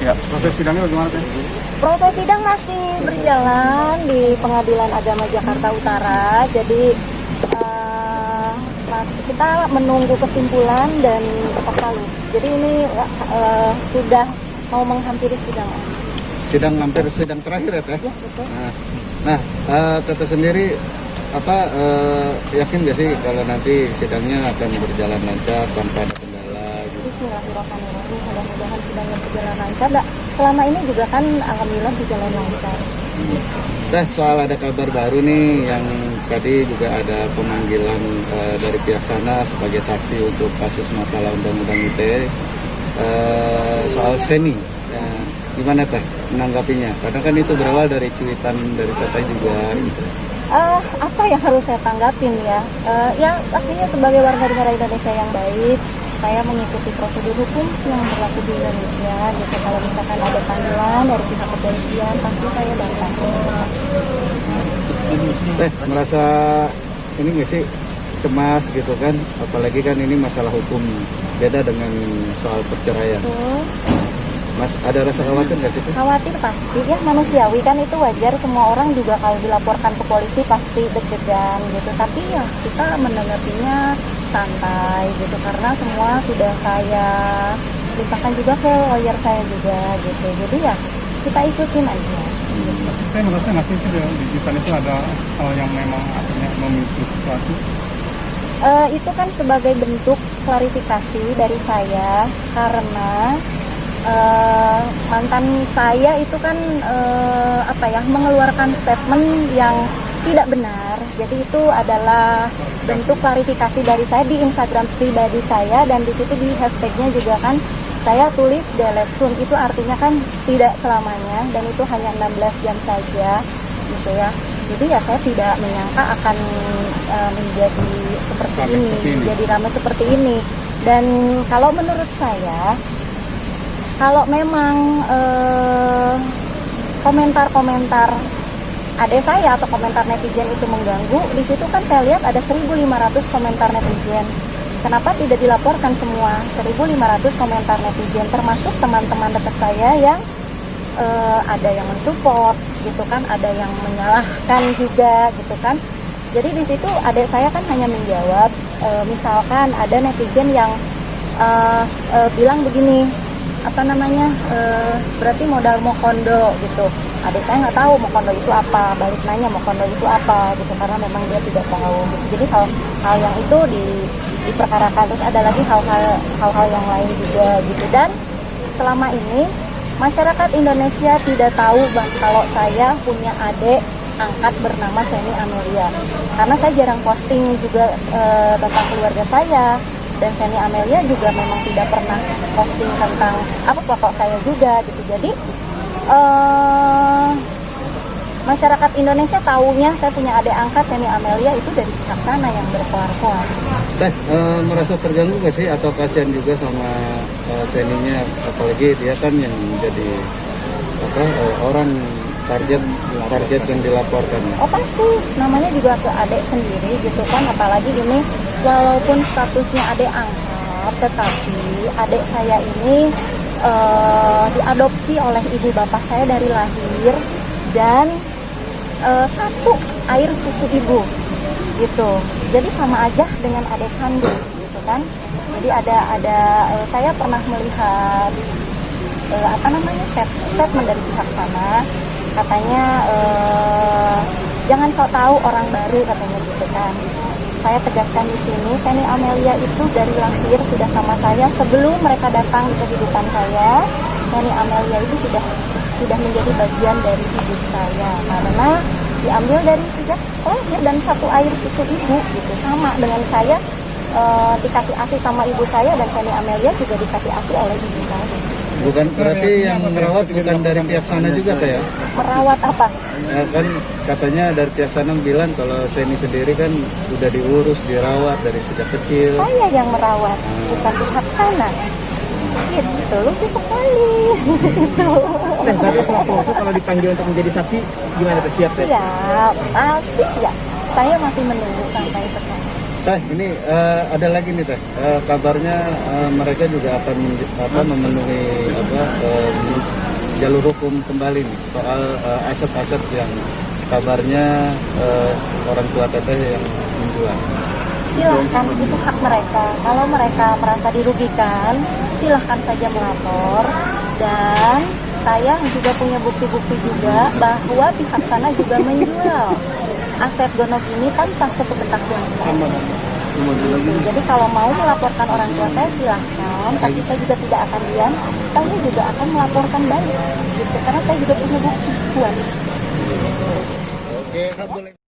Ya, proses sidangnya bagaimana Teh? Proses sidang masih berjalan di Pengadilan Agama Jakarta Utara. Jadi kita menunggu kesimpulan dan ketok palu. Jadi ini sudah mau menghampiri sidang. Sidang hampir sidang terakhir ya Teh? Ya, betul. Nah, Teteh sendiri yakin nggak sih kalau nanti sidangnya akan berjalan lancar tanpa ada kendala? Gitu? Bismillahirrahmanirrahim. Mudah-mudahan sidangnya berjalan lancar. Selama ini juga kan alhamdulillah berjalan lancar. Teh, soal ada kabar baru nih yang tadi juga ada pemanggilan dari pihak sana sebagai saksi untuk kasus masalah undang-undang ITE soal Seni. Gimana Teh menanggapinya? Karena kan itu berawal dari cuitan dari Teteh juga. Gitu. Apa yang harus saya tanggapin ya? Ya pastinya sebagai warga negara Indonesia yang baik, saya mengikuti prosedur hukum yang berlaku di Indonesia. Gitu. Kalau misalkan ada panggilan dari pihak kepolisian, pasti saya datang. Merasa ini nggak sih cemas gitu kan? Apalagi kan ini masalah hukum, beda dengan soal perceraian. Mas, ada rasa khawatir nggak sih? Khawatir pasti ya, manusiawi kan, itu wajar. Semua orang juga kalau dilaporkan ke polisi pasti deg-degan gitu. Tapi ya kita menanggapinya santai gitu, karena semua sudah saya limpahkan juga ke lawyer saya juga gitu. Jadi ya kita ikutin aja. Saya merasa nggak sih di sana itu ada hal yang memang akhirnya memicu sesuatu? Itu kan sebagai bentuk klarifikasi dari saya, karena mantan saya itu kan mengeluarkan statement yang tidak benar. Jadi itu adalah bentuk klarifikasi dari saya di Instagram pribadi saya, dan di situ di hashtagnya juga kan saya tulis delete soon. Itu artinya kan tidak selamanya, dan itu hanya 16 jam saja gitu ya. Jadi ya saya tidak menyangka akan menjadi seperti ini, jadi ramai seperti ini. Dan kalau menurut saya, kalau memang komentar-komentar adik saya atau komentar netizen itu mengganggu, di situ kan saya lihat ada 1.500 komentar netizen. Kenapa tidak dilaporkan semua 1.500 komentar netizen, termasuk teman-teman dekat saya yang ada yang mensupport gitu kan, ada yang menyalahkan juga gitu kan. Jadi di situ adik saya kan hanya menjawab, misalkan ada netizen yang bilang begini, berarti modal mokondo gitu. Adik saya nggak tahu mokondo itu apa, balik nanya mokondo itu apa gitu, karena memang dia tidak tahu gitu. Jadi hal yang itu diperkarakan. Terus ada lagi hal-hal yang lain juga gitu. Dan selama ini masyarakat Indonesia tidak tahu kalau saya punya adik angkat bernama Seni Amelia, karena saya jarang posting juga tentang keluarga saya. Dan Seni Amelia juga memang tidak pernah posting tentang foto saya juga gitu. Jadi masyarakat Indonesia taunya saya punya adik angkat Seni Amelia itu dari pihak sana yang berkoar-koar. Teh, merasa terganggu nggak sih atau kasihan juga sama Seninya, apalagi dia kan yang menjadi orang target yang dilaporkan. Oh pasti, namanya juga ke adik sendiri gitu kan, apalagi ini walaupun statusnya adik angkat, tetapi adik saya ini diadopsi oleh ibu bapak saya dari lahir, dan satu air susu ibu gitu. Jadi sama aja dengan adik kandung gitu kan. Jadi ada saya pernah melihat statement dari pihak sana, katanya jangan sok tahu orang baru katanya gitu kan. Saya tegaskan di sini, Seni Amelia itu dari lahir sudah sama saya. Sebelum mereka datang di kehidupan saya, Seni Amelia itu sudah menjadi bagian dari hidup saya, karena diambil dari sejak lahir dan satu air susu ibu gitu. Sama dengan saya dikasih ASI sama ibu saya, dan Seni Amelia juga dikasih ASI oleh ibu saya. Bukan berarti yang merawat bukan dari pihak sana juga Teh ya? Merawat apa? Ya kan katanya dari pihak sana bilang kalau Seni sendiri kan udah diurus, dirawat dari sejak kecil. Saya yang merawat, bukan pihak sana. Gitu, lucu sekali. Gitu. Teh, tapi sewaktu kalau dipanggil untuk menjadi saksi, gimana Teh? Siap Teh? Siap, pasti siap. Saya masih menunggu sampai sekarang. Teh, ini ada lagi nih Teh. Kabarnya mereka juga akan memenuhi jalur hukum kembali nih soal aset-aset yang kabarnya orang tua Teteh yang menjual. Silahkan, itu hak mereka. Kalau mereka merasa dirugikan, silahkan saja melapor. Dan saya juga punya bukti-bukti juga bahwa pihak sana juga menjual aset Gonok ini tanpa sepengetahuan saya. Jadi kalau mau melaporkan orang tua saya silahkan, tapi saya juga tidak akan diam. Saya juga akan melaporkan balik, gitu. Karena saya juga punya bukti kuat. Oke, boleh.